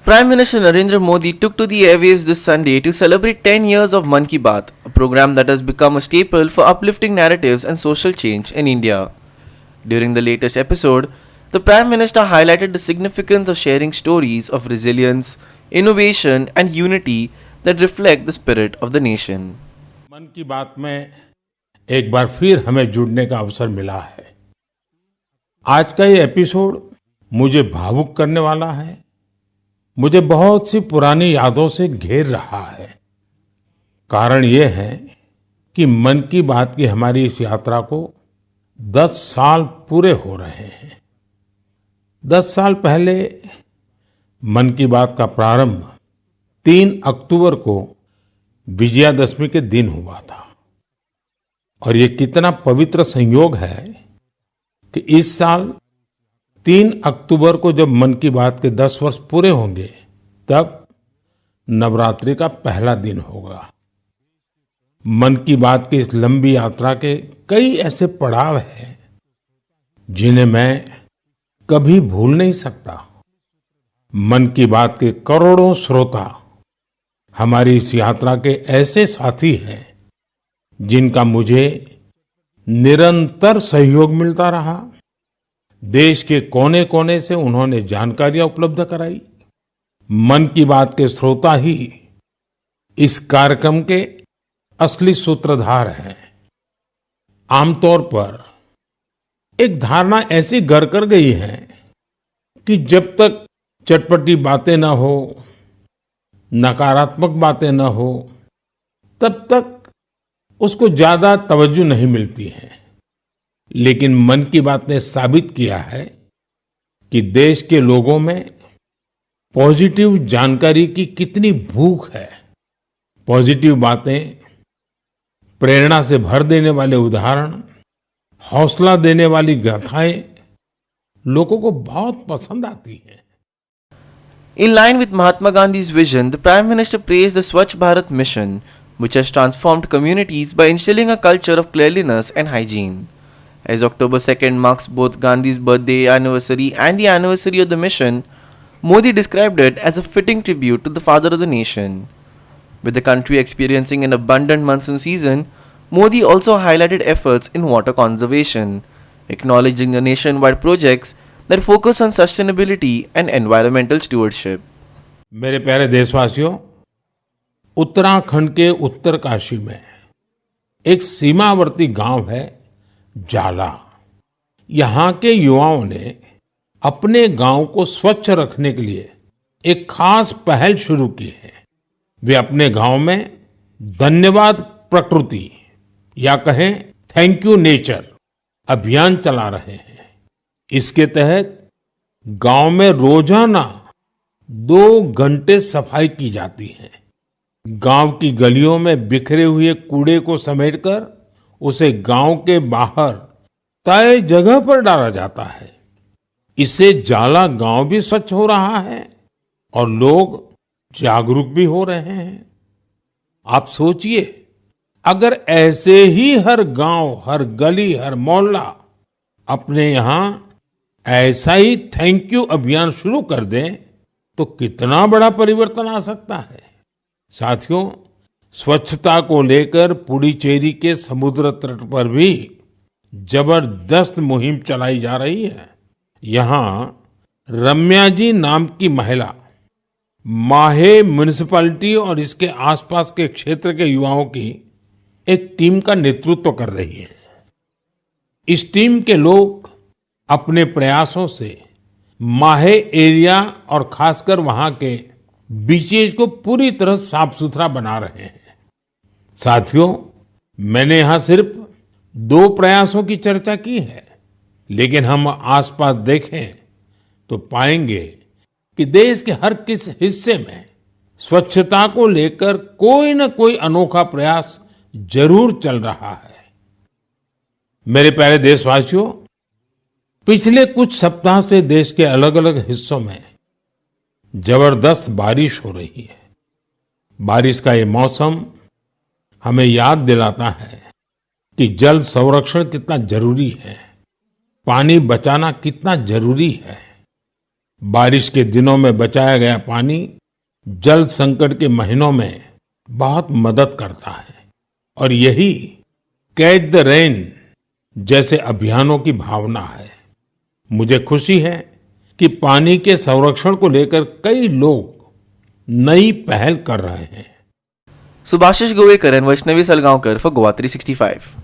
Prime Minister Narendra Modi took to the airwaves this Sunday to celebrate 10 years of Mann Ki Baat, a program that has become a staple for uplifting narratives and social change in India. During the latest episode, the Prime Minister highlighted the significance of sharing stories of resilience, innovation, and unity that reflect the spirit of the nation. मन की बात में एक बार फिर हमें जुड़ने का अवसर मिला है। आज का ये एपिसोड मुझे भावुक करने वाला है। मुझे बहुत सी पुरानी यादों से घेर रहा है। कारण ये है कि मन की बात की हमारी इस यात्रा को 10 साल पूरे हो रहे हैं। 10 साल पहले मन की बात का प्रारंभ 3 अक्टूबर को विजयादशमी के दिन हुआ था। और ये कितना पवित्र संयोग है कि इस साल 3 अक्टूबर को जब मन की बात के 10 वर्ष पूरे होंगे, तब नवरात्रि का पहला दिन होगा। मन की बात की इस लंबी यात्रा के कई ऐसे पड़ाव हैं जिन्हें मैं कभी भूल नहीं सकता। मन की बात के करोड़ों श्रोता हमारी इस यात्रा के ऐसे साथी हैं जिनका मुझे निरंतर सहयोग मिलता रहा। देश के कोने कोने से उन्होंने जानकारियां उपलब्ध कराई। मन की बात के श्रोता ही इस कार्यक्रम के असली सूत्रधार हैं। आमतौर पर एक धारणा ऐसी घर कर गई है कि जब तक चटपटी बातें न हो, नकारात्मक बातें न हो, तब तक उसको ज्यादा तवज्जो नहीं मिलती है। लेकिन मन की बात ने साबित किया है कि देश के लोगों में पॉजिटिव जानकारी की कितनी भूख है। पॉजिटिव बातें, प्रेरणा से भर देने वाले उदाहरण, हौसला देने वाली गाथाएं लोगों को बहुत पसंद आती हैं। In line with Mahatma Gandhi's vision, the Prime Minister praised the Swachh Bharat mission, which has transformed communities by instilling a culture of cleanliness and hygiene. As October 2nd marks both Gandhi's birthday anniversary and the anniversary of the mission, Modi described it as a fitting tribute to the father of the nation. With the country experiencing an abundant monsoon season, Modi also highlighted efforts in water conservation, acknowledging the nationwide projects that focus on sustainability and environmental stewardship. मेरे प्यारे देशवासियों, उत्तराखंड के उत्तरकाशी में एक सीमावर्ती गांव है जाला। यहाँ के युवाओं ने अपने गांव को स्वच्छ रखने के लिए एक खास पहल शुरू की है। वे अपने गांव में धन्यवाद प्रकृति या कहें थैंक यू नेचर अभियान चला रहे हैं। इसके तहत गांव में रोजाना 2 घंटे सफाई की जाती है। गांव की गलियों में बिखरे हुए कूड़े को समेटकर उसे गांव के बाहर तय जगह पर डाला जाता है। इससे जाला गांव भी स्वच्छ हो रहा है और लोग जागरूक भी हो रहे हैं। आप सोचिए, अगर ऐसे ही हर गांव, हर गली, हर मोहल्ला अपने यहाँ ऐसा ही थैंक यू अभियान शुरू कर दें तो कितना बड़ा परिवर्तन आ सकता है। साथियों, स्वच्छता को लेकर पुडुचेरी के समुद्र तट पर भी जबरदस्त मुहिम चलाई जा रही है। यहाँ रम्या जी नाम की महिला माहे म्युनिसिपैलिटी और इसके आसपास के क्षेत्र के युवाओं की एक टीम का नेतृत्व कर रही है। इस टीम के लोग अपने प्रयासों से माहे एरिया और खासकर वहां के बीचेज को पूरी तरह साफ सुथरा बना रहे हैं। साथियों, मैंने यहां सिर्फ 2 प्रयासों की चर्चा की है, लेकिन हम आसपास देखें तो पाएंगे कि देश के हर किस हिस्से में स्वच्छता को लेकर कोई न कोई अनोखा प्रयास जरूर चल रहा है। मेरे प्यारे देशवासियों, पिछले कुछ सप्ताह से देश के अलग अलग हिस्सों में जबरदस्त बारिश हो रही है। बारिश का ये मौसम हमें याद दिलाता है कि जल संरक्षण कितना जरूरी है, पानी बचाना कितना जरूरी है। बारिश के दिनों में बचाया गया पानी जल संकट के महीनों में बहुत मदद करता है और यही कैच द रेन जैसे अभियानों की भावना है। मुझे खुशी है कि पानी के संरक्षण को लेकर कई लोग नई पहल कर रहे हैं। Subhashish Govekar and Vaishnavi Salgaonkar for Goa 365.